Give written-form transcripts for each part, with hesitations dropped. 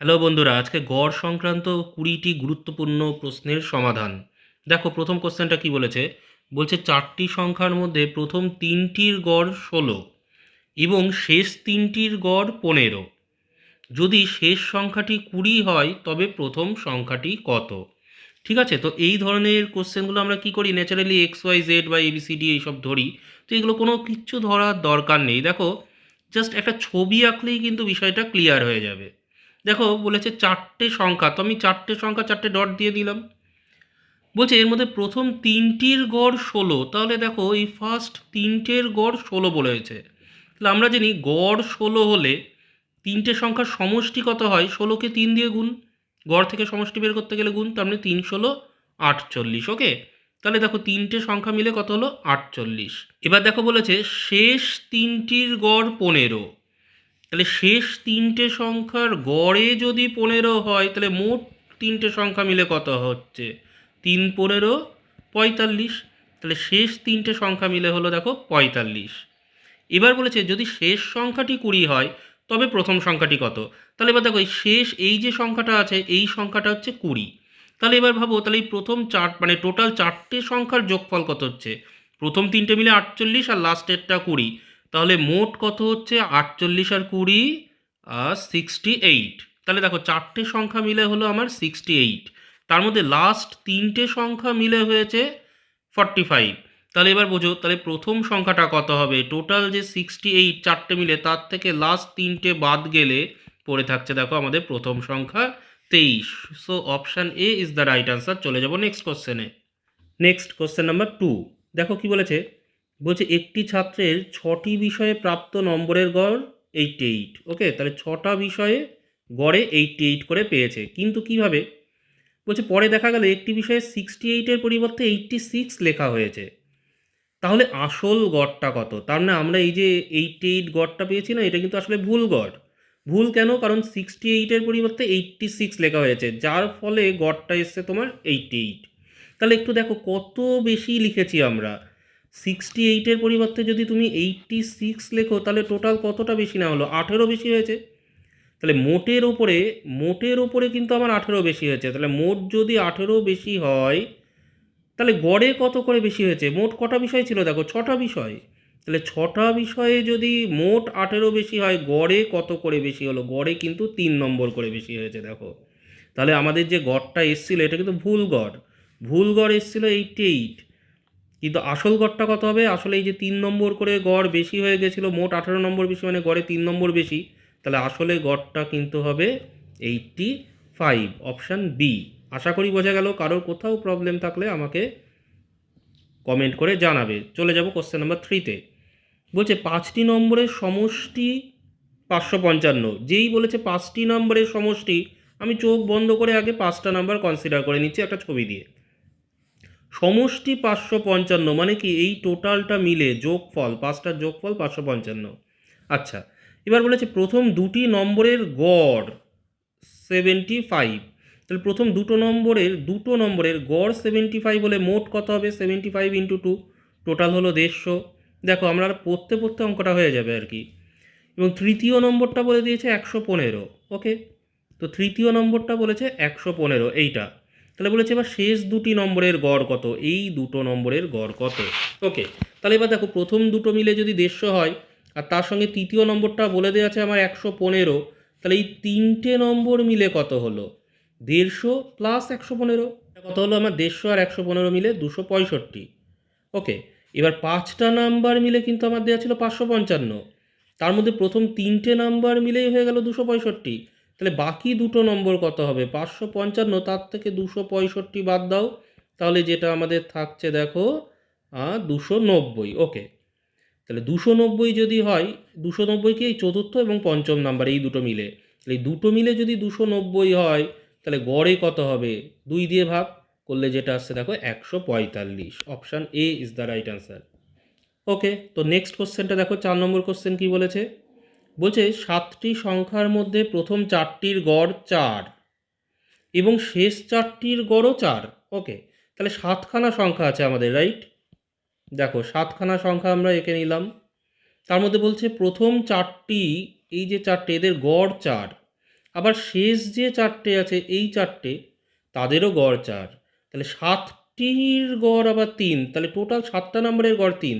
Hello বন্ধুরা, আজকে গড় সংক্রান্ত 20টি গুরুত্বপূর্ণ প্রশ্নের সমাধান। দেখো প্রথম কোশ্চেনটা কি বলেছে। বলছে 4টি সংখ্যার মধ্যে প্রথম 3টির গড় 16 এবং শেষ 3টির গড় 15। যদি শেষ সংখ্যাটি 20 হয় তবে প্রথম সংখ্যাটি কত? ঠিক আছে, তো এই ধরনের কোশ্চেনগুলো আমরা কি করি, ন্যাচারালি XYZ বা ABCD এইসব ধরি। তো এগুলো কোনো কিচ্ছু ধরার দরকার নেই। দেখো জাস্ট একটা ছবি আঁকলেই কিন্তু বিষয়টা ক্লিয়ার হয়ে যাবে। দেখো বলেছে 4টে সংখ্যা, তো আমি 4টে সংখ্যা 4টে ডট দিয়ে দিলাম। বলছে এর মধ্যে প্রথম 3টির গড় 16, তাহলে দেখো এই ফার্স্ট 3টের গড় 16 বলেছে। তাহলে আমরা জানি গড় 16 হলে 3টে সংখ্যার সমষ্টি কত হয়, 16কে 3 দিয়ে গুণ। গড় থেকে সমষ্টি বের করতে গেলে গুণ, তার মানে 3 16 48। ওকে, তাহলে দেখো 3টে সংখ্যা মিলে কত হলো 48। এবার দেখো বলেছে শেষ 3টির গড় 15। তাহলে শেষ 3টে সংখ্যার গড়ে যদি 15 হয় তাহলে মোট 3টে সংখ্যা মিলে কত হচ্ছে, 3 15 45। তাহলে শেষ 3টে সংখ্যা মিলে হলো দেখো 45। এবার বলেছে যদি শেষ সংখ্যাটি 20 হয় তবে প্রথম সংখ্যাটি কত। তাহলে এবার দেখো এই শেষ এই যে সংখ্যাটা আছে এই সংখ্যাটা হচ্ছে 20। তাহলে এবার ভাবো, তাহলে এই প্রথম চার মানে টোটাল 4টে সংখ্যার যোগফল কত হচ্ছে, প্রথম 3টে মিলে 48 আর লাস্টেরটা 20। তাহলে মোট কত হচ্ছে 48 আর 20 আর 68। তাহলে দেখো 4টে সংখ্যা মিলে হলো আমার 68, তার মধ্যে লাস্ট 3টে সংখ্যা মিলে হয়েছে 45। তাহলে এবার বোঝো, তাহলে প্রথম সংখ্যাটা কত হবে, টোটাল যে 68 4টে মিলে তার থেকে লাস্ট 3টে বাদ গেলে পড়ে থাকছে দেখো আমাদের প্রথম সংখ্যা 23। So option A is the right answer. চলে যাব নেক্সট কোশ্চেনে। Next question number 2। দেখো কি বলেছে। বলছে একটি ছাত্রের 6টি বিষয়ে প্রাপ্ত নম্বরের গড় 88। ওকে, তাহলে 6টা বিষয়ে গড়ে 88 করে পেয়েছে, কিন্তু কিভাবে। বলছে পরে দেখা গেল একটি বিষয়ে 68-এর পরিবর্তে 86 লেখা হয়েছে। তাহলে আসল গড়টা কত? তার মানে আমরা এই যে 88 গড়টা পেয়েছি না, এটা কিন্তু আসলে ভুল গড়। ভুল কেন? কারণ 68-এর পরিবর্তে 86 লেখা হয়েছে, যার ফলে গড়টা এসছে তোমার 88। তাহলে একটু দেখো কত বেশি লিখেছি আমরা। 68-এর পরিবর্তে যদি তুমি 86 লেখো তাহলে টোটাল কতটা বেশি না হলো, 18 বেশি হয়েছে। তাহলে মোটের ওপরে কিন্তু আমার 18 বেশি হয়েছে। তাহলে মোট যদি 18 বেশি হয় তাহলে গড়ে কত করে বেশি হয়েছে, মোট কটা বিষয় ছিল দেখো 6টা বিষয়। তাহলে 6টা বিষয়ে যদি মোট 18 বেশি হয় গড়ে কত করে বেশি হলো, গড়ে কিন্তু 3 নম্বর করে বেশি হয়েছে দেখো। তাহলে আমাদের যে গড়টা এসছিল এটা কিন্তু ভুল গড়। ভুল গড় এসছিল 88, কিন্তু আসল গড়টা কত হবে, আসলে এই যে 3 নম্বর করে গড় বেশি হয়ে গেছিলো, মোট 18 নম্বর বেশি মানে গড়ে 3 নম্বর বেশি। তাহলে আসলে গড়টা কিন্তু হবে 85, অপশান বি। আশা করি বোঝা গেল। কারোর কোথাও প্রবলেম থাকলে আমাকে কমেন্ট করে জানাবে। চলে যাব কোশ্চেন নাম্বার 3-তে। বলছে 5টি নম্বরের সমষ্টি 555। যেই বলেছে 5টি নম্বরের সমষ্টি, আমি চোখ বন্ধ করে আগে 5টা নাম্বার কনসিডার করে নিচ্ছি একটা ছবি দিয়ে। সমষ্টি 555 মানে কি, এই টোটালটা মিলে যোগফল, 5টার যোগফল 555। আচ্ছা, এবার বলেছে প্রথম দুটি নম্বরের গড় 75। তাহলে প্রথম দুটো নম্বরের গড় 75 হলে মোট কত হবে, 75 ইন্টু 2, টোটাল হলো 150। দেখো আমরা পড়তে পড়তে অঙ্কটা হয়ে যাবে আর কি। এবং তৃতীয় নম্বরটা বলে দিয়েছে 115। ওকে, তো তৃতীয় নম্বরটা বলেছে 115 এইটা। তাহলে বলেছে এবার শেষ দুটি নম্বরের গড় কত, এই দুটো নম্বরের গড় কত। ওকে, তাহলে এবার দেখো প্রথম দুটো মিলে যদি 150 হয় আর তার সঙ্গে তৃতীয় নম্বরটা বলে দেওয়া আছে আমার 115, তাহলে এই 3টে নম্বর মিলে কত হলো, 150 প্লাস 115 কত হলো আমার, 150 আর 115 মিলে 265। ওকে, এবার 5টা নাম্বার মিলে কিন্তু আমার দেওয়া ছিল 555, তার মধ্যে প্রথম 3টে নাম্বার মিলেই হয়ে গেল 265। তাহলে বাকি দুটো নম্বর কত হবে, 555, তার থেকে 265 বাদ দাও, তাহলে যেটা আমাদের থাকছে দেখো 290। ওকে, তাহলে 290 যদি হয়, 290 কি এই চতুর্থ এবং পঞ্চম নাম্বার এই দুটো মিলে, তাহলে এই দুটো মিলে যদি 290 হয় তাহলে গড়ে কত হবে, 2 দিয়ে ভাগ করলে যেটা আসছে দেখো 145। Option A is the right answer. Okay, তো নেক্সট কোশ্চেনটা দেখো, 4 নম্বর কোশ্চেন কি বলেছে। বলছে 7টি সংখ্যার মধ্যে প্রথম 4টির গড় 4 এবং শেষ 4টির গড়ও 4। ওকে, তাহলে 7খানা সংখ্যা আছে আমাদের, রাইট। দেখো 7খানা সংখ্যা আমরা এঁকে নিলাম, তার মধ্যে বলছে প্রথম 4টি, এই যে 4টে এদের গড় 4। আবার শেষ যে চারটে আছে এই চারটে তাদেরও গড় 4, তাহলে 7টির গড় আবার 3, তাহলে টোটাল 7টা নম্বরের গড় 3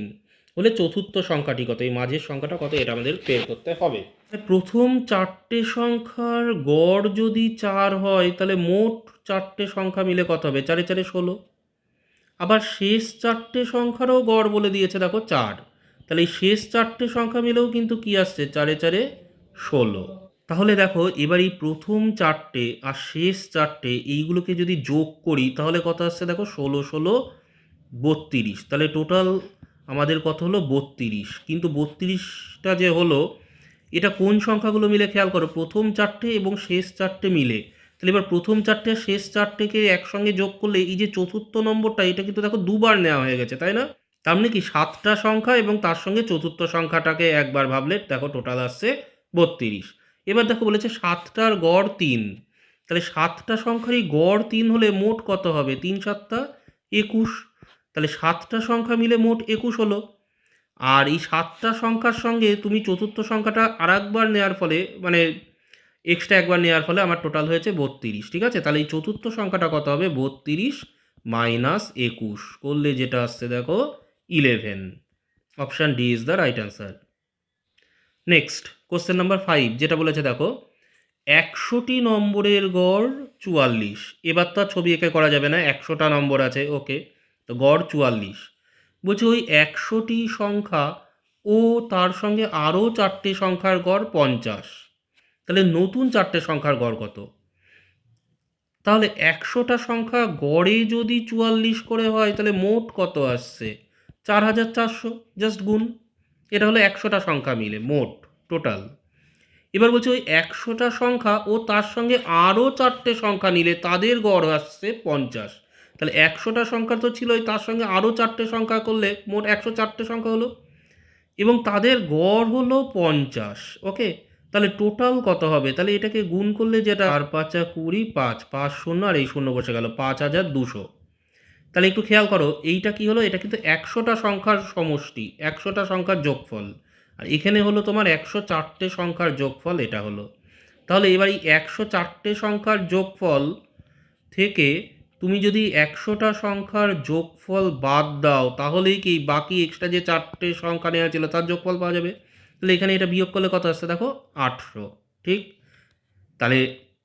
হলে চতুর্থ সংখ্যাটি কত, এই মাঝের সংখ্যাটা কত, এটা আমাদের বের করতে হবে। প্রথম চারটে সংখ্যার গড় যদি 4 হয় তাহলে মোট চারটে সংখ্যা মিলে কত হবে, 4 4 16। আবার শেষ চারটে সংখ্যারও গড় বলে দিয়েছে দেখো 4, তাহলে এই শেষ চারটে সংখ্যা মিলেও কিন্তু কি আসছে, 4 4 16। তাহলে দেখো এবার এই প্রথম চারটে আর শেষ চারটে এইগুলোকে যদি যোগ করি তাহলে কত আসছে দেখো, 16 16 32, তাহলে টোটাল আমাদের কত হলো 32। কিন্তু 32টা যে হলো এটা কোন সংখ্যাগুলো মিলে খেয়াল করো, প্রথম চারটে এবং শেষ চারটে মিলে। তাহলে এবার প্রথম চারটে আর শেষ চারটেকে একসঙ্গে যোগ করলে এই যে চতুর্থ নম্বরটা এটা কিন্তু দেখো দুবার নেওয়া হয়ে গেছে, তাই না? তার মানে কি 7টা সংখ্যা এবং তার সঙ্গে চতুর্থ সংখ্যাটাকে একবার ভাবলে দেখো টোটাল আসছে 32। এবার দেখো বলেছে 7টার গড় 3, তাহলে 7টা সংখ্যারই গড় 3 হলে মোট কত হবে, 3 7 21, তাহলে 7টা সংখ্যা মিলে মোট 21 হলো। আর এই 7টা সংখ্যার সঙ্গে তুমি চতুর্থ সংখ্যাটা আর একবার নেওয়ার ফলে মানে এক্সট্রা একবার নেওয়ার ফলে আমার টোটাল হয়েছে 32, ঠিক আছে? তাহলে এই চতুর্থ সংখ্যাটা কত হবে, 32 মাইনাস 21 করলে যেটা আসছে দেখো 11। Option D is the right answer. Next question number 5 যেটা বলেছে দেখো 100টি নম্বরের গড় 44। এবার তো আর ছবি এঁকে করা যাবে না, 100টা নম্বর আছে, ওকে, তো গড় 44। বলছি ওই 100টি সংখ্যা ও তার সঙ্গে আরও চারটে সংখ্যার গড় 50, তাহলে নতুন চারটে সংখ্যার গড় কত? তাহলে 100টা সংখ্যা গড়ে যদি 44 করে হয় তাহলে মোট কত আসছে, 4400, জাস্ট গুণ, এটা হলো 100টা সংখ্যা মিলে মোট টোটাল। এবার বলছি ওই 100টা সংখ্যা ও তার সঙ্গে আরও চারটে সংখ্যা নিলে তাদের গড় আসছে 50, তাহলে 100টা সংখ্যা তো ছিলই, তার সঙ্গে আরও চারটে সংখ্যা করলে মোট 104টে সংখ্যা হলো এবং তাদের গড় হলো 50, ওকে। তাহলে টোটাল কত হবে, তাহলে এটাকে গুণ করলে যেটা 4 5 20, 5 5 0 আর এই শূন্য বসে গেল, 5200। তাহলে একটু খেয়াল করো এইটা কি হলো, এটা কিন্তু 100টা সংখ্যার সমষ্টি, 100টা সংখ্যার যোগফল, আর এখানে হলো তোমার 104টে সংখ্যার যোগফল, এটা হলো। তাহলে এবার এই 104টে সংখ্যার যোগফল থেকে তুমি যদি 100টা সংখ্যার যোগফল বাদ দাও তাহলেই কি বাকি এক্সট্রা যে চারটে সংখ্যা নেওয়া ছিল তার যোগফল পাওয়া যাবে। তাহলে এখানে এটা বিয়োগ করলে কত আসছে দেখো 800, ঠিক? তাহলে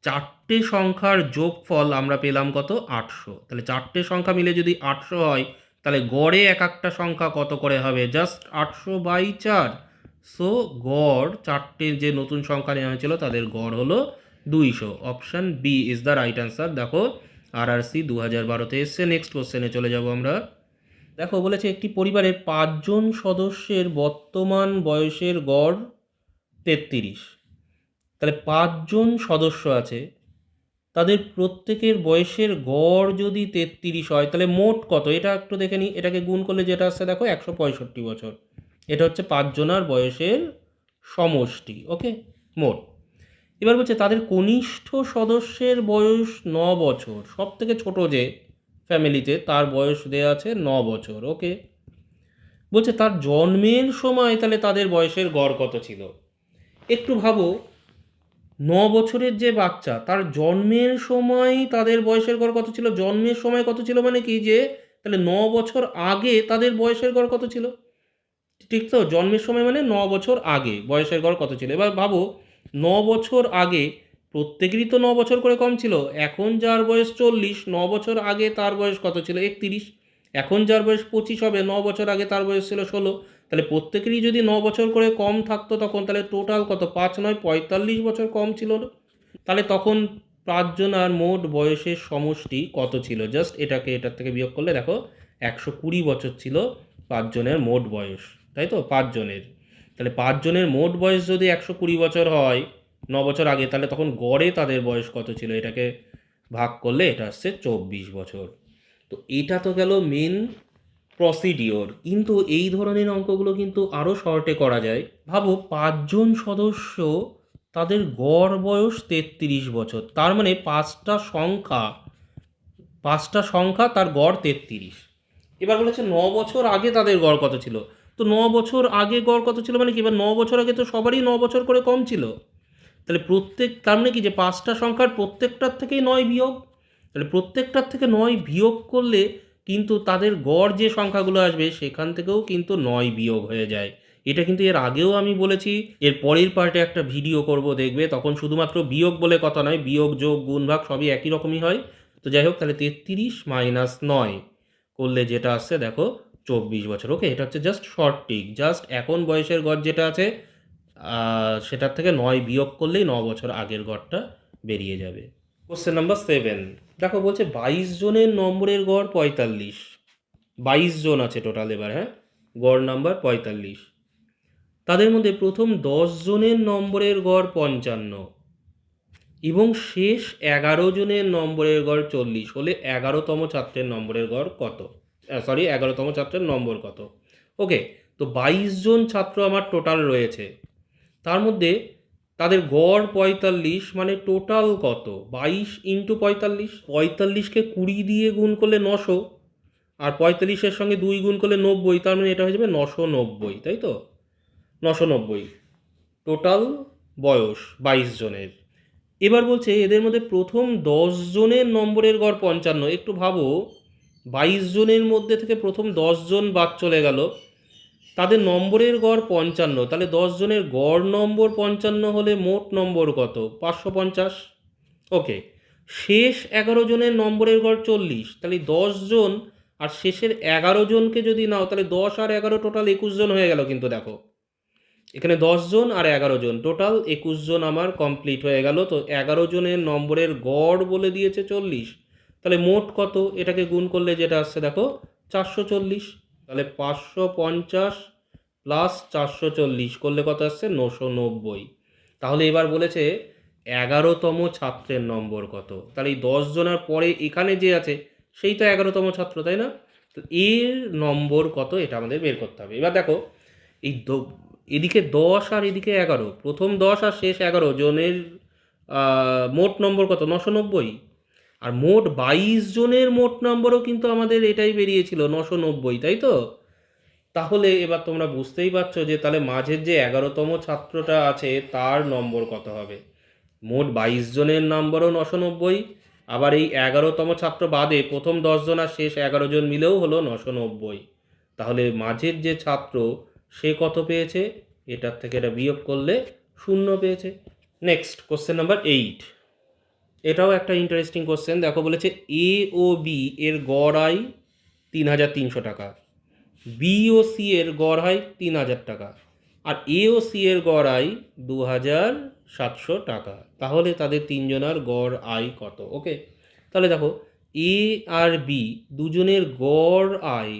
চারটে সংখ্যার যোগফল আমরা পেলাম কত, 800। তাহলে চারটে সংখ্যা মিলে যদি 800 হয় তাহলে গড়ে এক একটা সংখ্যা কত করে হবে, জাস্ট 800/4। সো গড় চারটে যে নতুন সংখ্যা নেওয়া হয়েছিল তাদের গড় হলো 200। Option B is the right answer. দেখো RRC 2012-তে এসছে। নেক্সট কোশ্চেনে চলে যাব আমরা। দেখো বলেছে একটি পরিবারের 5 জন সদস্যের বর্তমান বয়সের গড় 33। তাহলে 5 জন সদস্য আছে, তাদের প্রত্যেকের বয়সের গড় যদি 33 হয় তাহলে মোট কত, এটা একটু দেখে নিই। এটাকে গুণ করলে যেটা আসছে দেখো 165 বছর। এটা হচ্ছে 5 জনার বয়সের সমষ্টি, ওকে, মোট। এবার বলছে তাদের কনিষ্ঠ সদস্যের বয়স 9 বছর, সব থেকে ছোট যে ফ্যামিলিতে তার বয়স দেওয়া আছে 9 বছর, ওকে। বলছে তার জন্মের সময় তাহলে তাদের বয়সের গড় কত ছিল। একটু ভাবো, 9 বছরের যে বাচ্চা তার জন্মের সময় তাদের বয়সের গড় কত ছিল, জন্মের সময় কত ছিল মানে কি যে তাহলে 9 বছর আগে তাদের বয়সের গড় কত ছিল, ঠিক তো? জন্মের সময় মানে 9 বছর আগে বয়সের গড় কত ছিল। এবার ভাবো 9 বছর আগে প্রত্যেকেরই তো 9 বছর করে কম ছিল, এখন যার বয়স 40, 9 বছর আগে তার বয়স কত ছিল 31, এখন যার বয়স 25 হবে, 9 বছর আগে তার বয়স ছিল 16। তাহলে প্রত্যেকেরই যদি 9 বছর করে কম থাকতো তখন তাহলে টোটাল কত, 5 9 45 বছর কম ছিল। তাহলে তখন 5 জন আর মোট বয়সের সমষ্টি কত ছিল, জাস্ট এটাকে এটার থেকে বিয়োগ করলে দেখো 120 বছর ছিল 5 জনের মোট বয়স, তাই তো? 5 জনের, তাহলে 5 জনের মোট বয়স যদি 120 বছর হয় 9 বছর আগে, তাহলে তখন গড়ে তাদের বয়স কত ছিল, এটাকে ভাগ করলে এটা আসছে 24 বছর। তো এটা তো গেল মেন প্রসিডিওর, কিন্তু এই ধরনের অঙ্কগুলো কিন্তু আরও শর্টে করা যায়। ভাবো 5 জন সদস্য তাদের গড় বয়স 33 বছর, তার মানে পাঁচটা সংখ্যা তার গড় 33। এবার বলেছে 9 বছর আগে তাদের গড় কত ছিল। তো 9 বছর আগে গড় কত ছিল মানে কি, এবার 9 বছর আগে তো সবারই 9 বছর করে কম ছিল, তাহলে তার মানে কি যে 5টা সংখ্যার প্রত্যেকটার থেকেই 9 বিয়োগ, তাহলে প্রত্যেকটার থেকে 9 বিয়োগ করলে কিন্তু তাদের গড় যে সংখ্যাগুলো আসবে সেখান থেকেও কিন্তু 9 বিয়োগ হয়ে যায়। এটা কিন্তু এর আগেও আমি বলেছি, এর পরের পার্টে একটা ভিডিও করব দেখবে, তখন শুধুমাত্র বিয়োগ বলে কথা নয়, বিয়োগ যোগ গুণ ভাগ সবই একই রকমই হয়। তো যাই হোক, তাহলে 33 মাইনাস 9 করলে যেটা আসছে দেখো 24 বছর। ওকে, এটা হচ্ছে জাস্ট শর্ট টিক, জাস্ট এখন বয়সের গড় যেটা আছে সেটার থেকে 9 বিয়োগ করলেই 9 বছর আগের গড়টা বেরিয়ে যাবে। কোশ্চেন নাম্বার 7 দেখো, বলছে 22 জনের নম্বরের গড় 45। 22 জন আছে টোটাল এবার, হ্যাঁ, গড় নাম্বার 45। তাদের মধ্যে প্রথম 10 জনের নম্বরের গড় 55 এবং শেষ 11 জনের নম্বরের গড় 40 হলে 11তম ছাত্রের নম্বরের গড় কত? 11তম ছাত্রের নম্বর কত? ওকে, তো 22 জন ছাত্র আমার টোটাল রয়েছে, তার মধ্যে তাদের গড় 45, মানে টোটাল কত? 22 ইন্টু 45, 45কে 20 দিয়ে গুণ করলে 900, আর 45-এর সঙ্গে 2 গুণ করলে 90, তার মানে এটা হয়ে যাবে 990, তাই তো? 990 টোটাল বয়স 22 জনের। এবার বলছে এদের মধ্যে প্রথম 10 জনের নম্বরের গড় 55। একটু ভাবো, 22 জনের মধ্যে থেকে প্রথম 10 জন বাদ চলে গেল, তাদের নম্বরের গড় 55, তাহলে 10 জনের গড় নম্বর 55 হলে মোট নম্বর কত? 550। ওকে, শেষ 11 জনের নম্বরের গড় 40, তাহলে 10 জন আর শেষের 11 জনকে যদি নাও তাহলে 10 আর 11 টোটাল 21 জন হয়ে গেল। কিন্তু দেখো এখানে 10 জন আর 11 জন টোটাল 21 জন আমার কমপ্লিট হয়ে গেল। তো 11 জনের নম্বরের গড় বলে দিয়েছে 40, তাহলে মোট কত? এটাকে গুণ করলে যেটা আসছে দেখো 440, তাহলে 550 প্লাস 440 করলে কত আসছে? 990। তাহলে এবার বলেছে 11তম ছাত্রের নম্বর কত? তাহলে এই 10 জনের পরে এখানে যে আছে সেই তো 11তম ছাত্র, তাই না? তো এর নম্বর কত এটা আমাদের বের করতে হবে। এবার দেখো, এই এদিকে 10 আর এদিকে 11, প্রথম 10 আর শেষ 11 জনের মোট নম্বর কত? 990। আর মোট 22 জনের মোট নম্বরও কিন্তু আমাদের এটাই বেরিয়েছিল 990, তাই তো? তাহলে এবার তোমরা বুঝতেই পারছো যে তাহলে মাঝের যে 11তম ছাত্রটা আছে তার নম্বর কত হবে। মোট 22 জনের নম্বরও 990, আবার এই 11তম ছাত্র বাদে প্রথম 10 জন আর শেষ 11 জন মিলেও হলো 990। তাহলে মাঝের যে ছাত্র সে কত পেয়েছে? এটার থেকে এটা বিয়োগ করলে 0 পেয়েছে। নেক্সট কোশ্চেন নাম্বার 8, এটাও একটা ইন্টারেস্টিং কোশ্চেন। দেখো বলেছে এ ও বি এর গড় আয় 3300 টাকা, বি ও সি এর গড় আয় 3000 টাকা, আর এ ও সি এর গড় আয় 2700 টাকা। তাহলে তাদের তিনজনের গড় আয় কত? ওকে, তাহলে দেখো এ আর বি দুজনের গড় আয়,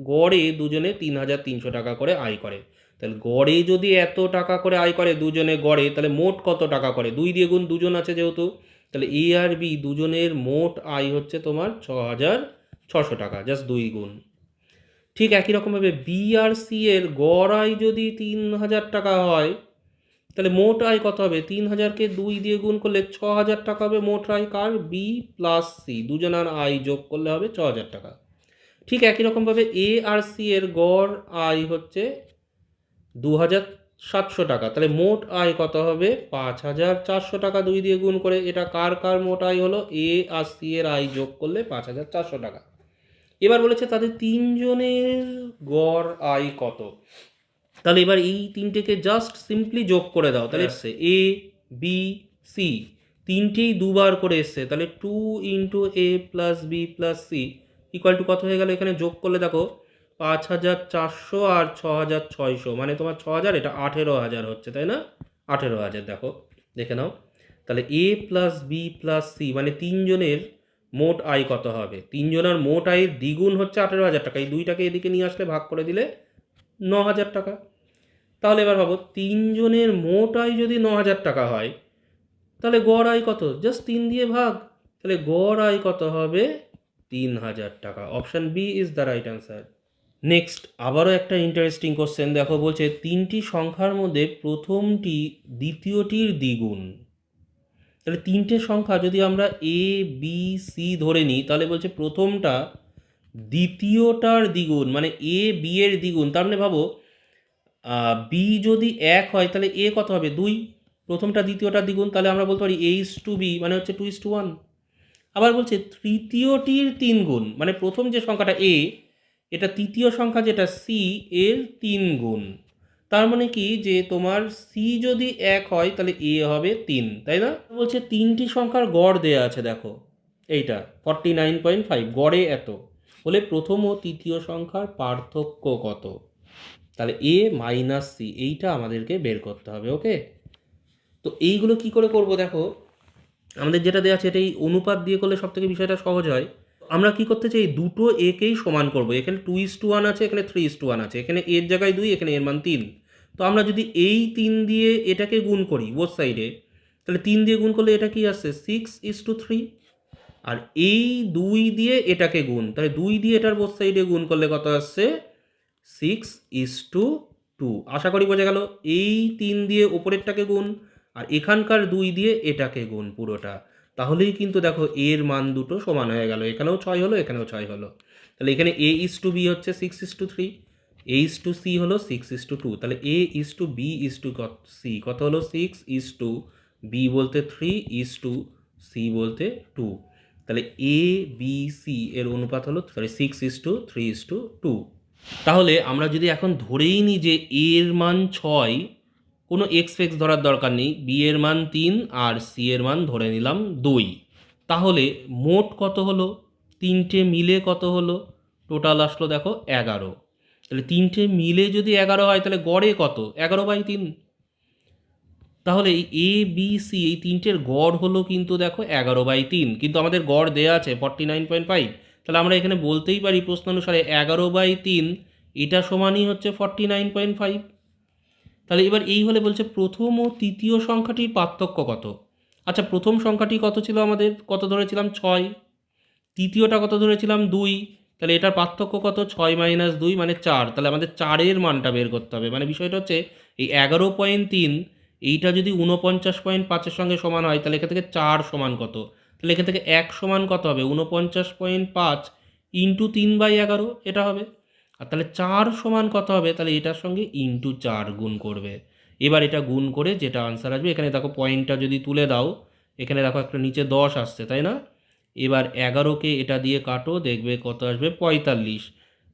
গড়ে দুজনে 3300 টাকা করে আয় করে। তাহলে গড়ে যদি এত টাকা করে আয় করে দুজনে গড়ে, তাহলে মোট কত টাকা করে? 2 দিয়ে গুণ, দুজন আছে যেহেতু, তাহলে এ আর বি দুজনের মোট আয় হচ্ছে তোমার 6600 টাকা, জাস্ট 2 গুণ। ঠিক একই রকমভাবে বি আর সি এর গড় আয় যদি 3000 টাকা হয়, তাহলে মোট আয় কত হবে? 3000কে 2 দিয়ে গুণ করলে 6000 টাকা হবে মোট আয় কার? বি প্লাস সি, দুজনের আয় যোগ করলে হবে 6000 টাকা। ঠিক একই রকমভাবে এ আর সি এর গড় আয় হচ্ছে 2700 টাকা, তাহলে মোট আয় কত হবে? 5400 টাকা 2 দিয়ে গুণ করে। এটা কার কার মোট আয় হলো? এ আর সি এর আয় যোগ করলে 5400 টাকা। এবার বলেছে তাদের তিনজনের গড় আয় কত? তাহলে এবার এই তিনটেকে জাস্ট সিম্পলি যোগ করে দাও, তাহলে এসছে এ বি সি তিনটেই দুবার করে এসছে, তাহলে 2 into A plus B plus C equal to কত হয়ে গেল? এখানে যোগ করলে দেখো 5400 আর 6600, মানে তোমার 6000, এটা 18000 হচ্ছে, তাই না? 18000, দেখো দেখে নাও। তাহলে এ প্লাস বি প্লাস সি মানে তিনজনের মোট আয় কত হবে? তিনজনের মোট আয়ের দ্বিগুণ হচ্ছে 18000 টাকা, এই দুইটাকে এদিকে নিয়ে আসলে ভাগ করে দিলে 9000 টাকা। তাহলে এবার ভাবো তিনজনের মোট আয় যদি 9000 টাকা হয়, তাহলে গড় আয় কত? জাস্ট 3 দিয়ে ভাগ, তাহলে গড় আয় কত হবে? 3000 টাকা। Option B is the right answer. Next আবারও একটা ইন্টারেস্টিং কোশ্চেন। দেখো বলছে তিনটি সংখ্যার মধ্যে প্রথমটি দ্বিতীয়টির দ্বিগুণ। তাহলে তিনটে সংখ্যা যদি আমরা এ বি সি ধরে নিই, তাহলে বলছে প্রথমটা দ্বিতীয়টার দ্বিগুণ, মানে এ বি এর দ্বিগুণ। তার মানে ভাবো বি যদি 1 হয় তাহলে এ কত হবে 2, প্রথমটা দ্বিতীয়টা দ্বিগুণ, তাহলে আমরা বলতে পারি a:b মানে হচ্ছে 2:1। আবার বলছে তৃতীয়টির 3 গুণ, মানে প্রথম যে সংখ্যাটা এ, এটা তৃতীয় সংখ্যা যেটা সি এর 3 গুণ। তার মানে কি যে তোমার সি যদি 1 হয় তাহলে এ হবে 3, তাই না? বলছে তিনটি সংখ্যার গড় দেয়া আছে, দেখো এইটা 49.5, গড়ে এত বলে প্রথম ও তৃতীয় সংখ্যার পার্থক্য কত, তাহলে এ মাইনাস সি, এইটা আমাদেরকে বের করতে হবে। ওকে, তো এইগুলো কি করে করব, দেখো আমাদের যেটা দেওয়া আছে এটাই অনুপাত দিয়ে করলে সব থেকে বিষয়টা সহজ হয়। আমরা কি করতে চাই, দুটো একেই সমান করব। এখানে 2:1 আছে, এখানে 3:1 আছে, এখানে এর জায়গায় 2, এখানে এর মান 3। তো আমরা যদি এই 3 দিয়ে এটাকে গুণ করি বোথ সাইডে, তাহলে 3 দিয়ে গুণ করলে এটা কি আসছে 6:3। আর এই 2 দিয়ে এটাকে গুণ, তাহলে 2 দিয়ে এটার বোথ সাইডে গুণ করলে কত আসছে 6:2। আশা করি বোঝা গেল। এই 3 দিয়ে ওপরেরটাকে গুণ, আর এখানকার 2 দিয়ে এটাকে গুণ পুরোটা, তাহলেই কিন্তু দেখো এর মান দুটো সমান হয়ে গেল, এখানেও 6 হলো, এখানেও 6 হলো। তাহলে এখানে a:b হচ্ছে 6:3, a:c হলো 6:2, তাহলে a:b:c কত হলো 6:b বলতে 3:c বলতে 2। তাহলে এ বি সি এর অনুপাত হলো সরি 6:3:2। তাহলে আমরা যদি এখন ধরেই নিই যে এর মান 6, কোনো এক্স ধরার দরকার নেই, বি এর মান 3 আর সি এর মান ধরে নিলাম 2, তাহলে মোট কত হলো, তিনটে মিলে কত হলো, টোটাল আসলো দেখো 11। তাহলে তিনটে মিলে যদি 11 হয় তাহলে গড়ে কত 11/3। তাহলে এই এ বি সি এই তিনটের গড় হলো কিন্তু দেখো 11/3, কিন্তু আমাদের গড় দেওয়া আছে 49.5। তাহলে আমরা এখানে বলতেই পারি প্রশ্ন অনুসারে 11/3 এটা সমানই হচ্ছে 49.5। তাহলে এবার এই হলে বলছে প্রথম ও তৃতীয় সংখ্যাটির পার্থক্য কত। আচ্ছা, প্রথম সংখ্যাটি কত ছিল আমাদের, কত ধরেছিলাম 6, তৃতীয়টা কত ধরেছিলাম 2, তাহলে এটার পার্থক্য কত 6 - 2 মানে 4। তাহলে আমাদের 4-এর মানটা বের করতে হবে। মানে বিষয়টা হচ্ছে এই 11.3 এইটা যদি 49.5-এর সঙ্গে সমান হয় তাহলে এখান থেকে 4 সমান কত, তাহলে এখান থেকে 1 সমান কত হবে 49.5 ইন্টু 3/11 এটা হবে। আর তাহলে 4 সমান কত হবে, তাহলে এটার সঙ্গে ইন্টু 4 গুণ করবে। এবার এটা গুণ করে যেটা আনসার আসবে, এখানে দেখো পয়েন্টটা যদি তুলে দাও, এখানে দেখো একটা নিচে 10 আসছে, তাই না? এবার 11কে এটা দিয়ে কাটো, দেখবে কত আসবে 45।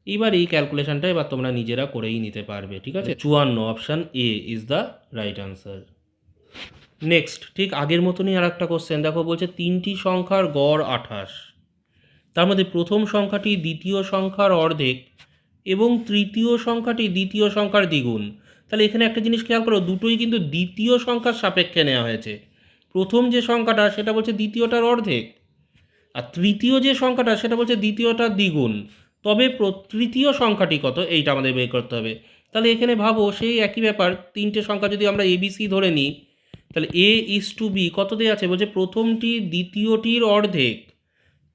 এবার এই ক্যালকুলেশনটা এবার তোমরা নিজেরা করেই নিতে পারবে, ঠিক আছে? 54, option A is the right answer. Next, ঠিক আগের মতনই আর একটা কোশ্চেন দেখো, বলছে তিনটি সংখ্যার গড় 28, তার মধ্যে প্রথম সংখ্যাটি দ্বিতীয় সংখ্যার অর্ধেক এবং তৃতীয় সংখ্যাটি দ্বিতীয় সংখ্যার দ্বিগুণ। তাহলে এখানে একটা জিনিস খেয়াল করো, দুটোই কিন্তু দ্বিতীয় সংখ্যার সাপেক্ষে নেওয়া হয়েছে। প্রথম যে সংখ্যাটা সেটা বলছে দ্বিতীয়টার অর্ধেক, আর তৃতীয় যে সংখ্যাটা সেটা বলছে দ্বিতীয়টার দ্বিগুণ। তবে তৃতীয় সংখ্যাটি কত এইটা আমাদের বের করতে হবে। তাহলে এখানে ভাবো সেই একই ব্যাপার, তিনটে সংখ্যা যদি আমরা এবিসি ধরে নিই, তাহলে a:b কত দেওয়া আছে, বলছে প্রথমটি দ্বিতীয়টির অর্ধেক।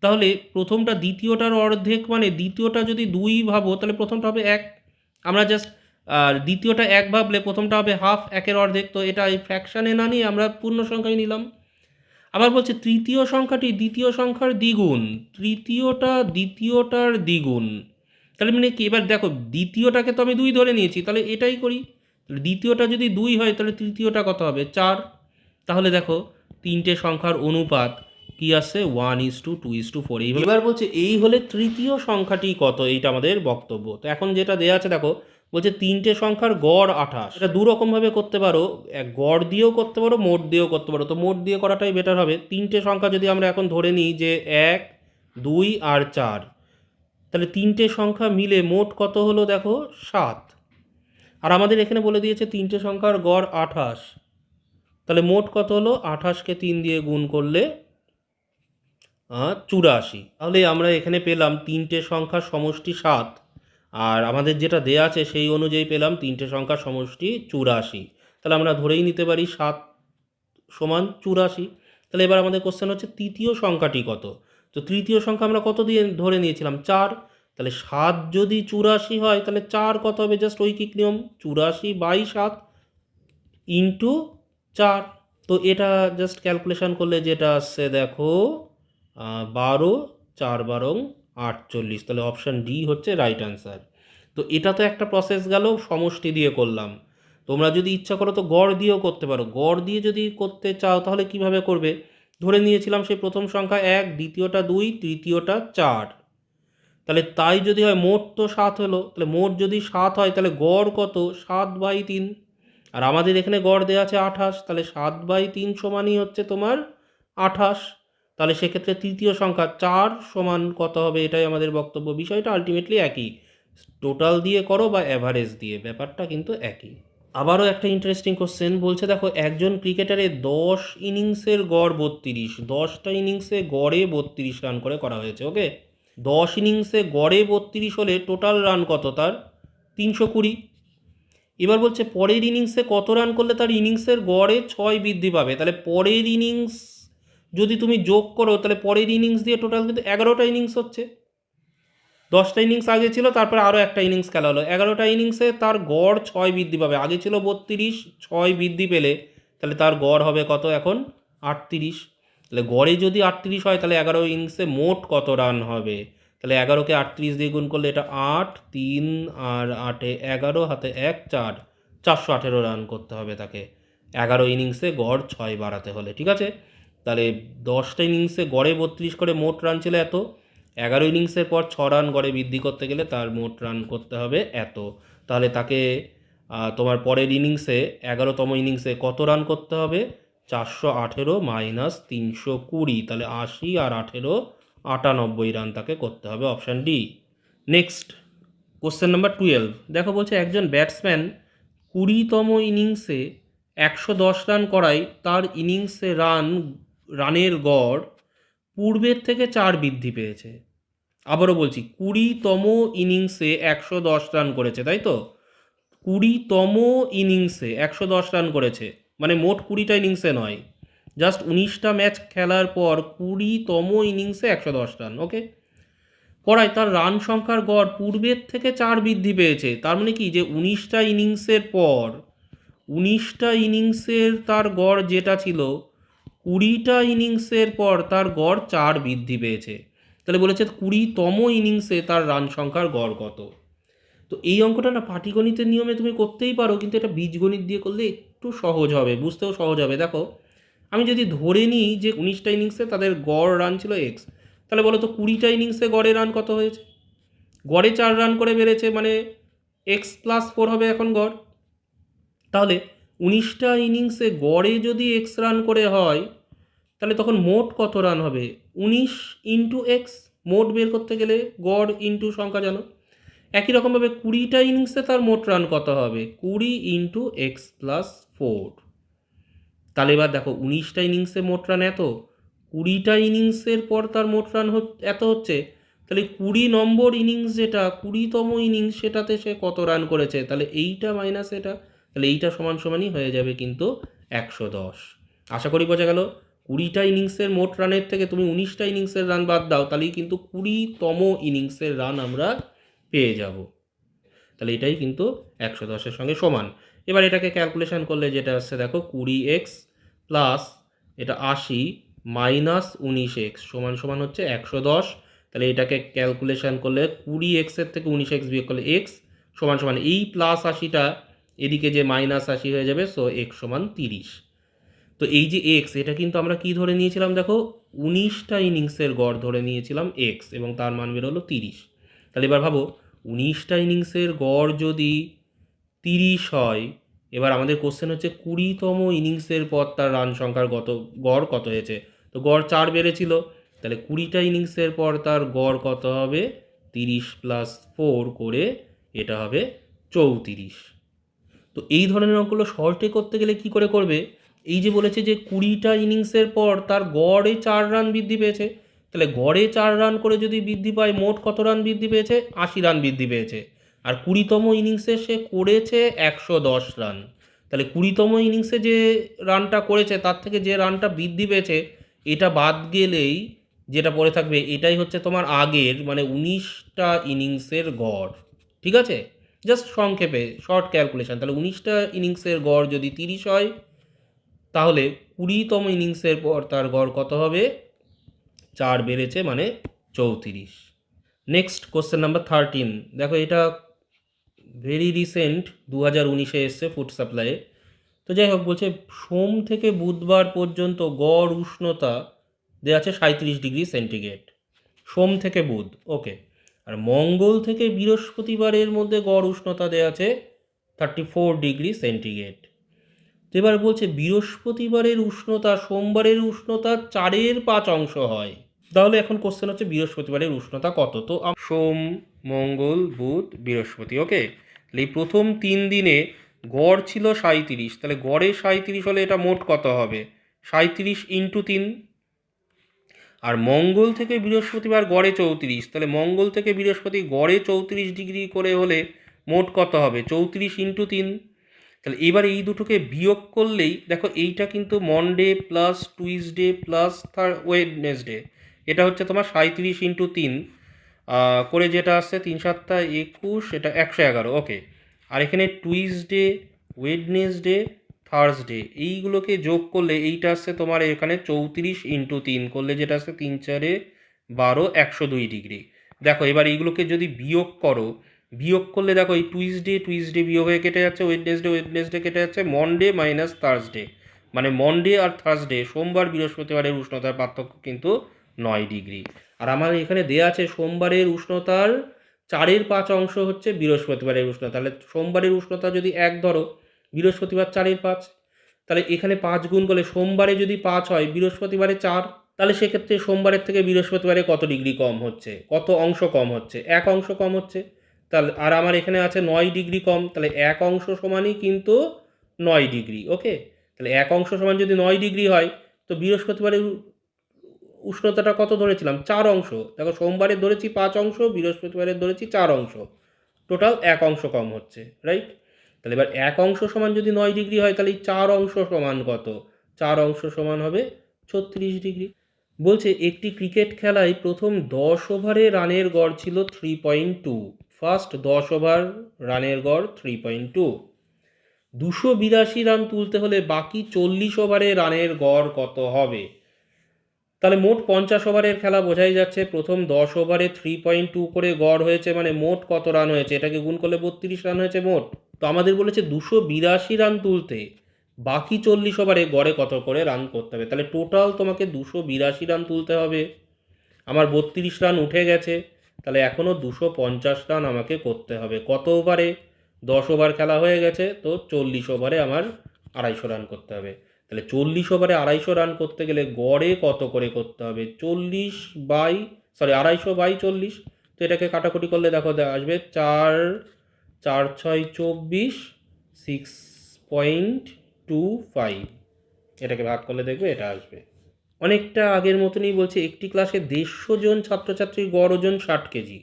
তাহলে প্রথমটা দ্বিতীয়টার অর্ধেক মানে দ্বিতীয়টা যদি 2 ভাবো তাহলে প্রথমটা হবে 1। আমরা জাস্ট দ্বিতীয়টা 1 ভাবলে প্রথমটা হবে হাফ 1-এর অর্ধেক, তো এটা এই ফ্র্যাকশানে না নিয়ে আমরা পূর্ণ সংখ্যায় নিলাম। আবার বলছে তৃতীয় সংখ্যাটি দ্বিতীয় সংখ্যার দ্বিগুণ, তৃতীয়টা দ্বিতীয়টার দ্বিগুণ। তাহলে মানে কি, এবার দেখো দ্বিতীয়টাকে তো আমি 2 ধরে নিয়েছি, তাহলে এটাই করি। তাহলে দ্বিতীয়টা যদি 2 হয় তাহলে তৃতীয়টা কত হবে 4। তাহলে দেখো তিনটে সংখ্যার অনুপাত কি আসছে 1:2:4। এবার বলছে এই হলে তৃতীয় সংখ্যাটি কত, এইটা আমাদের বক্তব্য। তো এখন যেটা দেওয়া আছে দেখো, বলছে তিনটে সংখ্যার গড় 28। এটা দু রকমভাবে করতে পারো, এক গড় দিয়েও করতে পারো, মোট দিয়েও করতে পারো। তো মোট দিয়ে করাটাই বেটার হবে। তিনটে সংখ্যা যদি আমরা এখন ধরে নিই যে 1, 2 আর 4, তাহলে তিনটে সংখ্যা মিলে মোট কত হলো দেখো 7। আর আমাদের এখানে বলে দিয়েছে তিনটে সংখ্যার গড় 28, তাহলে মোট কত হলো 28কে 3 দিয়ে গুণ করলে 84। তাহলে আমরা এখানে পেলাম তিনটে সংখ্যার সমষ্টি 7, আর আমাদের যেটা দেয়া আছে সেই অনুযায়ী পেলাম তিনটে সংখ্যার সমষ্টি 84। তাহলে আমরা ধরেই নিতে পারি 7 সমান 84। তাহলে এবার আমাদের কোশ্চেন হচ্ছে তৃতীয় সংখ্যাটি কত। তো তৃতীয় সংখ্যা আমরা কত দিয়ে ধরে নিয়েছিলাম 4। তাহলে 7 যদি 84 হয় তাহলে 4 কত হবে, জাস্ট ঐকিক নিয়ম 84/7 ইন্টু 4। তো এটা জাস্ট ক্যালকুলেশন করলে যেটা আসছে দেখো 12, 4 × 12 = 48। তাহলে অপশান ডি হচ্ছে রাইট আনসার। তো এটা তো একটা প্রসেস গেল, সমষ্টি দিয়ে করলাম। তোমরা যদি ইচ্ছা করো তো গড় দিয়েও করতে পারো। গড় দিয়ে যদি করতে চাও তাহলে কিভাবে করবে? ধরে নিয়েছিলাম সেই প্রথম সংখ্যা 1, দ্বিতীয়টা 2, তৃতীয়টা 4। তাহলে তাই যদি হয়, মোট তো 7 হলো, তাহলে মোট যদি 7 হয় তাহলে গড় কত? 7/3। আর আমাদের এখানে গড় দেওয়া আছে 28, তাহলে 7/3 সমানই হচ্ছে তোমার 28। তাহলে সেক্ষেত্রে তৃতীয় সংখ্যা 4 সমান কত হবে? এটাই আমাদের বক্তব্য। বিষয়টা আলটিমেটলি একই, টোটাল দিয়ে করো বা অ্যাভারেজ দিয়ে, ব্যাপারটা কিন্তু একই। আবারও একটা ইন্টারেস্টিং কোশ্চেন বলছে, দেখো একজন ক্রিকেটারের 10 ইনিংসের গড় 32, 10টা ইনিংসে গড়ে 32 রান করে করা হয়েছে। ওকে, 10 ইনিংসে গড়ে 32 হলে টোটাল রান কত তার? 320। এবার বলছে পরের ইনিংসে কত রান করলে তার ইনিংসের গড়ে 6 বৃদ্ধি পাবে। তাহলে পরের ইনিংস যদি তুমি যোগ করো তাহলে পরের ইনিংস দিয়ে টোটাল কিন্তু 11টা ইনিংস হচ্ছে। 10টা ইনিংস আগে ছিল, তারপরে আরও একটা ইনিংস খেলা হলো, 11টা ইনিংসে তার গড় 6 বৃদ্ধি পাবে। আগে ছিল 32, 6 বৃদ্ধি পেলে তাহলে তার গড় হবে কত এখন? 38। তাহলে গড়ে যদি 38 হয় তাহলে 11 ইনিংসে মোট কত রান হবে? তাহলে 11কে 38 দিয়ে গুণ করলে এটা 8, 3 আর 8-এ 11, হাতে 1, 4, 418 রান করতে হবে তাকে 11 ইনিংসে গড় 6 বাড়াতে হলে। ঠিক আছে, তাহলে 10টা ইনিংসে গড়ে 32 করে মোট রান ছিল এত, 11 ইনিংসের পর 6 রান গড়ে বৃদ্ধি করতে গেলে তার মোট রান করতে হবে এত। তাহলে তাকে তোমার পরের ইনিংসে 11তম ইনিংসে কত রান করতে হবে? 418 মাইনাস 320, তাহলে 80 আর 18, 98 রান তাকে করতে হবে, option D. Next question number 12, দেখো বলছে একজন ব্যাটসম্যান 20তম ইনিংসে 110 রান করায় তার ইনিংসে রানের গড় পূর্বের থেকে 4 বৃদ্ধি পেয়েছে। আবারও বলছি, 20তম ইনিংসে 110 রান করেছে, তাই তো? 20তম ইনিংসে 110 রান করেছে, মানে মোট 20টা ইনিংসে নয়, জাস্ট 19টা ম্যাচ খেলার পর 20তম ইনিংসে 110 রান। ওকে, করায় তার রান সংখ্যার গড় পূর্বের থেকে 4 বৃদ্ধি পেয়েছে। তার মানে কি, যে 19টা ইনিংসের পর 19টা ইনিংসের তার গড় যেটা ছিল, 20টা ইনিংসের পর তার গড় 4 বৃদ্ধি পেয়েছে। তাহলে বলেছে 20তম ইনিংসে তার রান সংখ্যার গড় কত। তো এই অঙ্কটা না পাটিগণিতের নিয়মে তুমি করতেই পারো, কিন্তু এটা বীজগণিত দিয়ে করলে একটু সহজ হবে, বুঝতেও সহজ হবে। দেখো, আমি যদি ধরে নিই যে 19টা ইনিংসে তাদের গড় রান ছিল এক্স, তাহলে বলো তো 20টা ইনিংসে গড়ে রান কত হয়েছে? গড়ে 4 রান করে বেড়েছে, মানে x+4 হবে এখন গড়। তাহলে 19টা ইনিংসে গড়ে যদি এক্স রান করে হয় তাহলে তখন মোট কত রান হবে? 19 ইন্টু এক্স, মোট বের করতে গেলে গড় ইন্টু সংখ্যা জানো। একই রকমভাবে 20টা ইনিংসে তার মোট রান কত হবে? 20 ইন্টু x+4। তাহলে এবার দেখো, 19টা ইনিংসে মোট রান এত, 20টা ইনিংসের পর তার মোট রান এত হচ্ছে, তাহলে 20 নম্বর ইনিংস যেটা 20তম ইনিংস, সেটাতে সে কত রান করেছে? তাহলে এইটা মাইনাস এটা, তাহলে এইটা সমান সমানই হয়ে যাবে কিন্তু 110। আশা করি বোঝা গেল। 20টা ইনিংসের মোট রানের থেকে তুমি 19টা ইনিংসের রান বাদ দাও, তাহলেই কিন্তু 20তম ইনিংসের রান আমরা পেয়ে যাব। তাহলে এটাই কিন্তু 110-এর সঙ্গে সমান। এবার এটাকে ক্যালকুলেশন করলে যেটা আসছে দেখো, 20x প্লাস এটা 80 মাইনাস 19x সমান সমান হচ্ছে 110। তাহলে এটাকে ক্যালকুলেশন করলে 20x-এর থেকে 19x বিয়োগ করলে x সমান সমান এই প্লাস 80টা এদিকে যে মাইনাস 80 হয়ে যাবে, সো x সমান 30। তো এই যে x, এটা কিন্তু আমরা কি ধরে নিয়েছিলাম দেখো, 19টা ইনিংসের গড় ধরে নিয়েছিলাম x, এবং তার মান বেরোলো 30। তাহলে এবার ভাবো, 19টা ইনিংসের গড় যদি 30 হয়, এবার আমাদের কোশ্চেন হচ্ছে 20তম ইনিংসের পর তার রান সংখ্যার গড় কত হয়েছে। তো গড় 4 বেড়েছিল, তাহলে 20টা ইনিংসের পর তার গড় কত হবে? 30+4 করে এটা হবে 34। তো এই ধরনের অঙ্কগুলো শর্টে করতে গেলে কি করে করবে? এই যে বলেছে যে 20টা ইনিংসের পর তার গড়ে 4 রান বৃদ্ধি পেয়েছে, তাহলে গড়ে 4 রান করে যদি বৃদ্ধি পায়, মোট কত রান বৃদ্ধি পেয়েছে? 80 রান বৃদ্ধি পেয়েছে। আর 20তম ইনিংসে সে করেছে 110 রান, তাহলে 20তম ইনিংসে যে রানটা করেছে তার থেকে যে রানটা বৃদ্ধি পেয়েছে, এটা বাদ গেলেই যেটা পড়ে থাকবে এটাই হচ্ছে তোমার আগের, মানে 19টা ইনিংসের গড়। ঠিক আছে, জাস্ট সংক্ষেপে শর্ট ক্যালকুলেশন। তাহলে 19টা ইনিংসের গড় যদি 30 হয়, তাহলে 20তম ইনিংসের পর তার গড় কত হবে? 4 বেড়েছে, মানে 34। নেক্সট কোশ্চেন নাম্বার 13, দেখো এটা ভেরি রিসেন্ট 2019-এ এসছে ফুড সাপ্লাইয়ে। তো যাই হোক, বলছে সোম থেকে বুধবার পর্যন্ত গড় উষ্ণতা দেওয়া আছে 37 ডিগ্রি সেন্টিগ্রেড, সোম থেকে বুধ, ওকে। আর মঙ্গল থেকে বৃহস্পতিবারের মধ্যে গড় উষ্ণতা দেওয়া আছে 34 ডিগ্রি সেন্টিগ্রেড। তো এবার বলছে বৃহস্পতিবারের উষ্ণতা সোমবারের উষ্ণতা 4/5 হয়। তাহলে এখন কোশ্চেন হচ্ছে বৃহস্পতিবারের উষ্ণতা কত। তো সোম, মঙ্গল, বুধ, বৃহস্পতি, ওকে। তাহলে এই প্রথম 3 দিনে গড় ছিল 37, তাহলে গড়ে 37 হলে এটা মোট কত হবে? 37 ইন্টু 3। আর মঙ্গল থেকে বৃহস্পতিবার গড়ে 34, তাহলে মঙ্গল থেকে বৃহস্পতি গড়ে 34 ডিগ্রি করে হলে মোট কত হবে? 34 ইন্টু 3। তাহলে এবার এই দুটোকে বিয়োগ করলেই দেখো, এইটা কিন্তু Monday plus Tuesday plus Wednesday, এটা হচ্ছে তোমার 37 ইন্টু 3 করে যেটা আসছে 3×7=21, এটা 111, ওকে। আর এখানে টুইসডে, ওয়েডনেসডে, থার্সডে এইগুলোকে যোগ করলে এইটা আসছে তোমার এখানে 34 ইন্টু 3 করলে যেটা আসছে 3×4=12, 102 ডিগ্রি। দেখো এবার এইগুলোকে যদি বিয়োগ করো, বিয়োগ করলে দেখো এই টুইসডে বিয়োগ হয়ে কেটে যাচ্ছে, ওয়েডনেসডে কেটে যাচ্ছে, মনডে মাইনাস থার্সডে, মানে মনডে আর থার্সডে সোমবার বৃহস্পতিবারের উষ্ণতার পার্থক্য কিন্তু 9 ডিগ্রি। আর আমার এখানে দেয়া আছে সোমবারের উষ্ণতার 4/5 হচ্ছে বৃহস্পতিবারের উষ্ণতা। তাহলে সোমবারের উষ্ণতা যদি 1 ধরো, বৃহস্পতিবার 4/5, তাহলে এখানে 5 গুণ করলে সোমবারে যদি 5 হয়, বৃহস্পতিবারে 4, তাহলে সেক্ষেত্রে সোমবারের থেকে বৃহস্পতিবারে কত ডিগ্রি কম হচ্ছে, কত অংশ কম হচ্ছে? 1 অংশ কম হচ্ছে। তাহলে আর আমার এখানে আছে 9 ডিগ্রি কম, তাহলে 1 অংশ সমানই কিন্তু 9 ডিগ্রি, ওকে। তাহলে 1 অংশ সমান যদি 9 ডিগ্রি হয়, তো বৃহস্পতিবারের উষ্ণতাটা কত ধরেছিলাম? 4 অংশ। দেখো সোমবারে ধরেছি 5 অংশ, বৃহস্পতিবারে ধরেছি 4 অংশ, টোটাল 1 অংশ কম হচ্ছে, রাইট? তাহলে এবার 1 অংশ সমান যদি 9 ডিগ্রি হয়, তাহলে 4 অংশ সমান কত? 4 অংশ সমান হবে 36 ডিগ্রি। বলছে একটি ক্রিকেট খেলায় প্রথম 10 ওভারে রানের গড় ছিল 3.2, ফার্স্ট 10 ওভার রানের গড় 3.2, 282 রান তুলতে হলে বাকি 40 ওভারে রানের গড় কত হবে? তাহলে মোট 50 ওভারের খেলা, বোঝাই যাচ্ছে প্রথম 10 ওভারে 3.2 করে গড় হয়েছে, মানে মোট কত রান হয়েছে? এটাকে গুণ করলে 32 রান হয়েছে মোট। তো আমাদের বলেছে 282 রান তুলতে বাকি 40 ওভারে গড়ে কত করে রান করতে হবে। তাহলে টোটাল তোমাকে 282 রান তুলতে হবে। আমার 32 রান উঠে গেছে, তাহলে এখনও 250 রান আমাকে করতে হবে। কত ওভারে? 10 ওভার খেলা হয়ে গেছে, তো 40 ওভারে আমার 250 রান করতে হবে। তাহলে 40 ওভারে 250 রান করতে গেলে গড়ে কত করে করতে হবে? 250/40, তো এটাকে কাটাকুটি করলে দেখো আসবে 4×4=24, 6.25, এটাকে ভাগ করলে দেখবে এটা আসবে। অনেকটা আগের মতনই বলছে একটি ক্লাসে 150 জন ছাত্রছাত্রীর গড় ওজন 60 কেজি,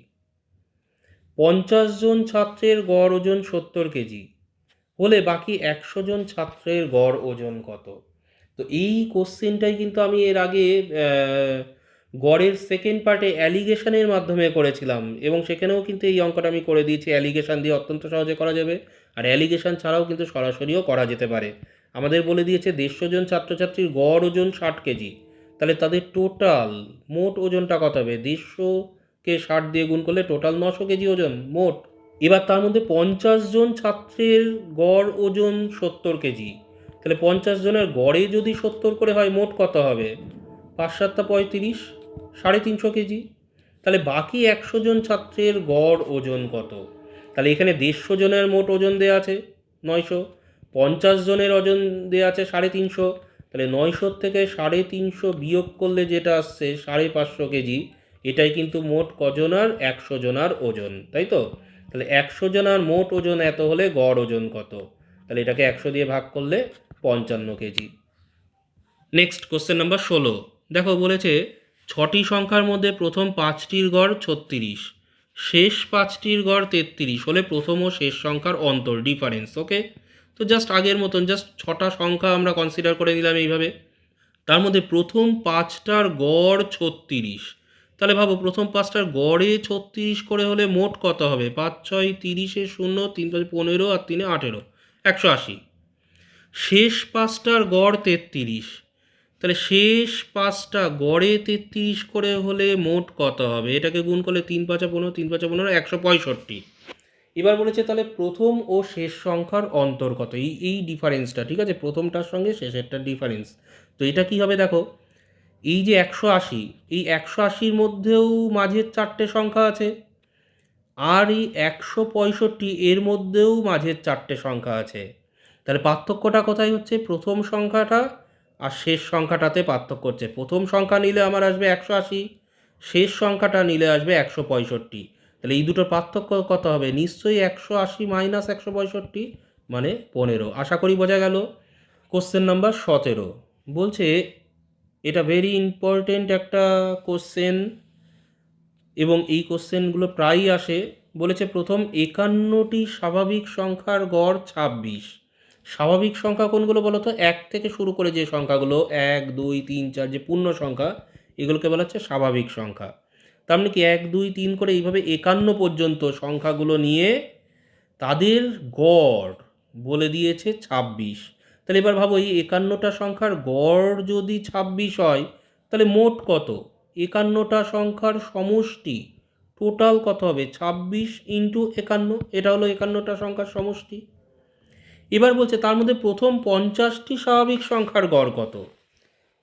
50 জন ছাত্রের গড় ওজন 70 কেজি হলে বাকি 100 জন ছাত্রের গড় ওজন কত? তো এই কোশ্চেনটাই কিন্তু আমি এর আগে গড়ের সেকেন্ড পার্টে অ্যালিগেশনের মাধ্যমে করেছিলাম, এবং সেখানেও কিন্তু এই অঙ্কটা আমি করে দিয়েছি। অ্যালিগেশন দিয়ে অত্যন্ত সহজে করা যাবে, আর অ্যালিগেশন ছাড়াও কিন্তু সরাসরিও করা যেতে পারে। আমাদের বলে দিয়েছে 150 জন ছাত্রছাত্রীর গড় ওজন 60 কেজি, তাহলে তাদের টোটাল মোট ওজনটা কত হবে? 150কে 60 দিয়ে গুণ করলে টোটাল 900 কেজি ওজন মোট। এবার তার মধ্যে 50 জন ছাত্রের গড় ওজন 70 কেজি, তাহলে 50 জনের গড়ে যদি 70 করে হয়, মোট কত হবে? 5×7=35, 350 কেজি। তাহলে বাকি 100 জন ছাত্রের গড় ওজন কত? তাহলে এখানে 150 জনের মোট ওজন দেওয়া আছে 900, 50 জনের ওজন দেওয়া আছে 350, তাহলে 900 থেকে 350 বিয়োগ করলে যেটা আসছে 550 কেজি, এটাই কিন্তু মোট কজনার? 100 জনার ওজন, তাই তো? তাহলে 100 জনার মোট ওজন এত হলে গড় ওজন কত? তাহলে এটাকে 100 দিয়ে ভাগ করলে 55 কেজি। নেক্সট কোশ্চেন নাম্বার 16, দেখো বলেছে 6টি সংখ্যার মধ্যে প্রথম 5টির গড় 36, শেষ 5টির গড় 33 হলে প্রথম ও শেষ সংখ্যার অন্তর, ডিফারেন্স, ওকে। তো জাস্ট আগের মতন জাস্ট 6টা সংখ্যা আমরা কনসিডার করে নিলাম এইভাবে। তার মধ্যে প্রথম 5টার গড় 36, তাহলে ভাবো প্রথম 5টার গড়ে 36 করে হলে মোট কত হবে? 5×6=30, 0, 3×5=15, আর 3×18, 180। শেষ 5টার গড় 33, তাহলে শেষ 5টা গড়ে 33 করে হলে মোট কত হবে? এটাকে গুণ করলে 3×5=15, 3×5=15, 165। এবার বলেছে তাহলে প্রথম ও শেষ সংখ্যার অন্তর কত, এই ডিফারেন্সটা, ঠিক আছে, প্রথমটার সঙ্গে শেষেরটার ডিফারেন্স। তো এটা কি হবে দেখো, এই যে 180, এই 180-র মধ্যেও মাঝের 4টে সংখ্যা আছে, আর এই 165 এর মধ্যেও মাঝের 4টে সংখ্যা আছে। তাহলে পার্থক্যটা কোথায় হচ্ছে, প্রথম সংখ্যাটা আর শেষ সংখ্যাটাতে পার্থক্য হচ্ছে। প্রথম সংখ্যা নিলে আমার আসবে 180, শেষ সংখ্যাটা নিলে আসবে 165। তাহলে এই দুটোর পার্থক্য কত হবে, নিশ্চয়ই 180 মাইনাস 165 মানে 15। আশা করি বোঝা গেল। কোশ্চেন নাম্বার 17 বলছে, এটা ভেরি ইম্পর্টেন্ট একটা কোশ্চেন এবং এই কোশ্চেনগুলো প্রায়ই আসে। বলেছে প্রথম 51টি স্বাভাবিক সংখ্যার গড় 26। স্বাভাবিক সংখ্যা কোনগুলো বলো তো, 1 থেকে শুরু করে যে সংখ্যাগুলো 1 2 3 4 যে পূর্ণ সংখ্যা, এগুলোকে বলা হচ্ছে স্বাভাবিক সংখ্যা। তার মানে কি 1 2 3 করে এইভাবে 51 পর্যন্ত সংখ্যাগুলো নিয়ে তাদের গড় বলে দিয়েছে 26। তাহলে এবার ভাবো, এই 51টা সংখ্যার গড় যদি 26 হয়, তাহলে মোট কত, 51টা সংখ্যার সমষ্টি টোটাল কত হবে, 26 ইন্টু 51, এটা হলো 51টা সংখ্যার সমষ্টি। এবার বলছে তার মধ্যে প্রথম 50টি স্বাভাবিক সংখ্যার গড় কত।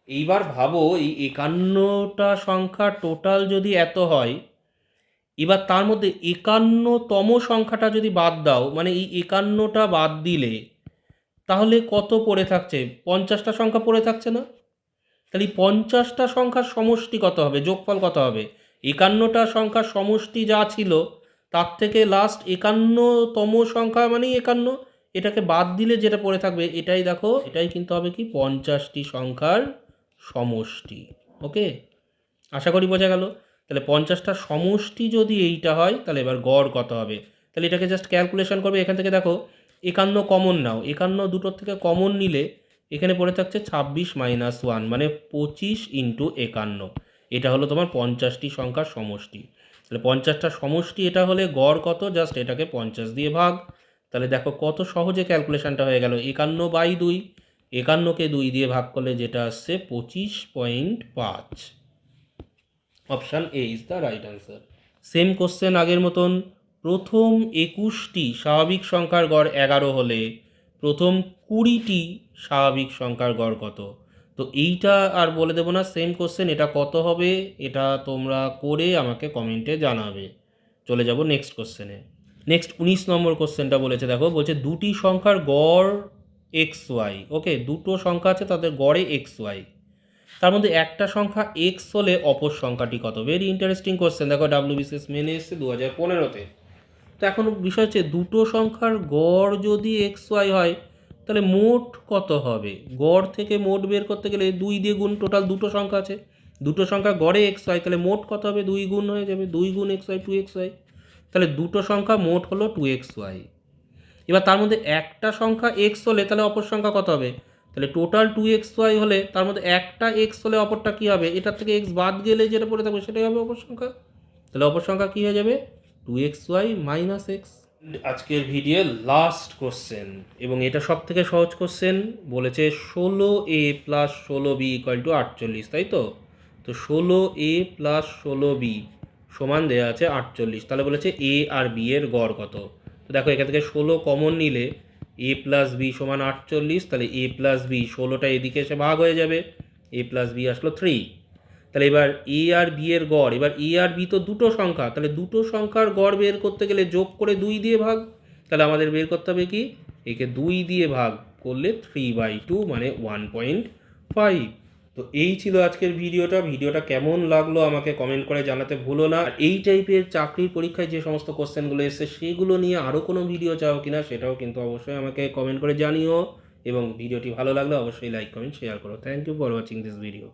এইবার ভাবো, এই 51টা সংখ্যা টোটাল যদি এত হয়, এবার তার মধ্যে 51তম সংখ্যাটা যদি বাদ দাও, মানে এই 51টা বাদ দিলে তাহলে কত পড়ে থাকছে, 50টা সংখ্যা পড়ে থাকছে না। তাহলে এই 50টা সংখ্যার সমষ্টি কত হবে, যোগফল কত হবে, 51টা সংখ্যার সমষ্টি যা ছিল তার থেকে লাস্ট 51তম সংখ্যা মানে 51, এটাকে বাদ দিলে যেটা পড়ে থাকবে এটাই দেখো, এটাই কিন্তু হবে কি 50টি সংখ্যার সমষ্টি। ওকে, আশা করি বোঝা গেল। তাহলে 50টা সমষ্টি যদি এইটা হয়, তাহলে এবার গড় কত হবে। তাহলে এটাকে জাস্ট ক্যালকুলেশন করবে। এখান থেকে দেখো 51 কমন নাও, 51 দুটোর থেকে কমন নিলে এখানে পড়ে থাকছে 26 মাইনাস 1 মানে 25 ইন্টু 51। এটা হলো তোমার 50টি সংখ্যার সমষ্টি। তাহলে 50টা সমষ্টি এটা হলে গড় কত, জাস্ট এটাকে 50 দিয়ে ভাগ। তাহলে দেখো কত সহজে ক্যালকুলেশনটা হয়ে গেল, 51/2, 51কে 2 দিয়ে ভাগ করলে যেটা আসছে 25.5। Option A is the right answer. Same question আগের মতন, প্রথম 21টি স্বাভাবিক সংখ্যার গড় 11 হলে প্রথম 20টি স্বাভাবিক সংখ্যার গড় কত। তো এইটা আর বলে দেবো না, সেম কোশ্চেন, এটা কত হবে এটা তোমরা করে আমাকে কমেন্টে জানাবে। চলে যাব নেক্সট কোশ্চেনে। নেক্সট 19 নম্বর কোশ্চেনটা বলেছে, দেখো বলছে দুটি সংখ্যার গড় XY। ওকে, দুটো সংখ্যা আছে তাদের গড়ে XY, তার মধ্যে একটা সংখ্যা এক্স হলে অপর সংখ্যাটি কত। ভেরি ইন্টারেস্টিং কোশ্চেন, দেখো WBCS মেনে এসছে 2015-তে। তো এখন বিষয় হচ্ছে দুটো সংখ্যার গড় যদি XY হয় তাহলে মোট কত হবে। গড় থেকে মোট বের করতে গেলে 2 দিয়ে গুণ, টোটাল দুটো সংখ্যা আছে, দুটো সংখ্যা গড়ে XY, তাহলে মোট কত হবে, 2 গুণ হয়ে যাবে, 2 গুণ XY 2XY। তাহলে দুটো সংখ্যা মোট হলো 2XY। এবার তার মধ্যে একটা সংখ্যা x হলে তাহলে অপর সংখ্যা কত হবে, তাহলে টোটাল 2XY হলে তার মধ্যে একটা x হলে অপরটা কী হবে, এটার থেকে x বাদ গেলে যেটা পড়ে থাকবে সেটাই হবে অপর সংখ্যা। তাহলে অপর সংখ্যা কী হয়ে যাবে, 2XY মাইনাস x। আজকের ভিডিও লাস্ট কোশ্চেন এবং এটা সব থেকে সহজ কোশ্চেন। বলেছে 16A plus 16B equal to 48, তাই তো। তো 16A প্লাস 16B সমান দেওয়া আছে 48। তাহলে বলেছে A আর B এর গড় কত। তো দেখো এখান থেকে 16 কমন নিলে A প্লাস B সমান 48। তাহলে A প্লাস B 16টা এদিকে এসে ভাগ হয়ে যাবে, A প্লাস B আসলো 3। তাহলে এবার A আর B এর গড়, এবার A আর B তো দুটো সংখ্যা, তাহলে দুটো সংখ্যার গড় বের করতে গেলে যোগ করে 2 দিয়ে ভাগ। তাহলে আমাদের বের করতে হবে কি, একে 2 দিয়ে ভাগ করলে 3/2 মানে 1.5। তো এই ছিল আজকের ভিডিওটা কেমন লাগলো আমাকে কমেন্ট করে জানাতে ভুলো না। আর এই টাইপের চাকরির পরীক্ষায় যে সমস্ত কোশ্চেনগুলো এসছে সেগুলো নিয়ে আরও কোনো ভিডিও চাও কিনা সেটাও কিন্তু অবশ্যই আমাকে কমেন্ট করে জানিও, এবং ভিডিওটি ভালো লাগলে অবশ্যই লাইক কমেন্ট শেয়ার করো। Thank you for watching this video.